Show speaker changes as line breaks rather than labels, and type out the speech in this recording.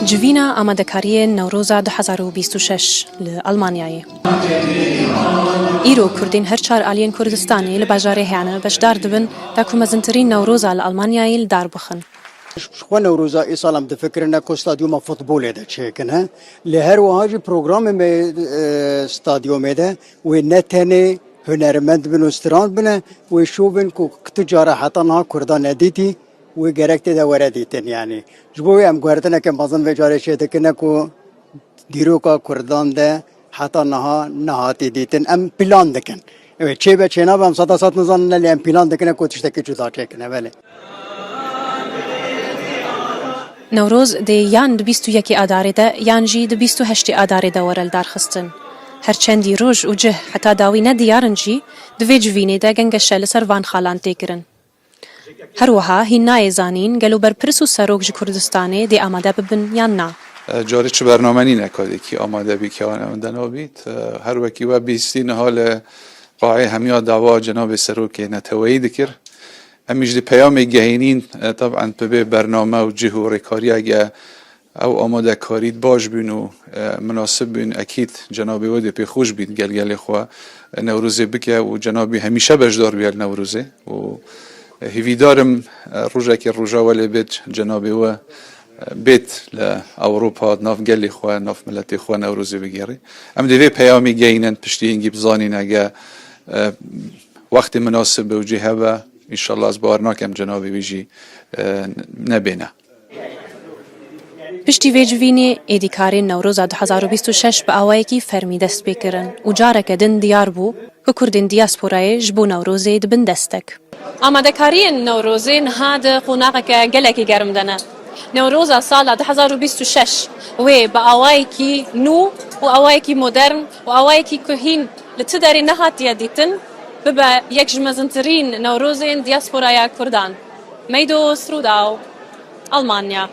جوینا ئامادەکاریە نەورۆزا 2026 لە ئەڵمانیایە. ئیرۆ کوردین هەر چار ئالیەن کوردستانی لە باژارێ هیانە بەشدار دەبن تاکو مەزنترین نەورۆزا لە ئەڵمانیایی لەدار بخن.
خو نوروزا ای سالم دفکرنا کو استادیوم فوتبال ده چکنه لهر وهاجی پروگرام می استادیوم ده و نتنه هنرمند بن استران بنه و شوبن کو تجاره حتی نه کردان ندیتی و گرکت ده وردیتن یعنی جبوی ام گردنه که مازن وجاره شده کنه کو دیرو کا کردان ده حتی نهاتی دیتن ام پلان دکن و چه به چه نبام صدا صد نزان نلی ام پلان دکنه کو تشتکی جدا چکنه ولی
نەورۆز دێ یان 21 ئادارێدا یانجی 28 ئادارێدا وەرە دارخستن. هەرچەندی ڕۆژ و جه حتا داوی نەدیارنجی دوێ جوینێدا گەنگەشە لەسەر وان خاڵان تێکردن. هەروەها هین نایێزانین گەلو بەرپرس و سەرۆک ji کوردستانê دێ ئامادە ببن یان نا.
جاری چه برنامه‌نی نکردی آماده بی که آن نبید هر وکی و بیستین حال قاعه همیا دعوا جناب سروک نتوایی دکر همیشه دی پیام گهینین طبعا به برنامه و جه و رکاری اگه او آماده کارید باش بین و مناسب بین اکید جنابی ودی پی خوش بین گل خوا نوروزه بکه و جنابی همیشه بجدار بیال نوروزه و هیویدارم روزه که روزا ولی بیت جنابی و بیت لأوروپا ناف گلی خوا ناف ملتی خوا نوروزه بگیری ام دیوی پیامی گینن پشتی اینگی بزانین اگه وقت مناسب و جه و انشالله از بارناکم جنابی ویجی نبینه.
پشتی وی جوینی ئێدیکارین نەورۆزا 2026 بە ئاوایەکی فەرمی دەست پێکردن و جارێکە دن دیار بوو کە کوردین دیاسپۆرایە ji بۆ نەورۆزێ دبن دەستێک. ئامادەکاریین نەورۆزێ نەها di قۆناغێکە gelekî germ dene. نەورۆزا ساڵا 2026 wê bi awayekî nû û awayekî modern û awayekî ku hîn li ti derê nehatiye dîtin bibe yek ji mezintirîn newrozên diyasporaya Kurdan. Meydo Strûdaw, Almanya.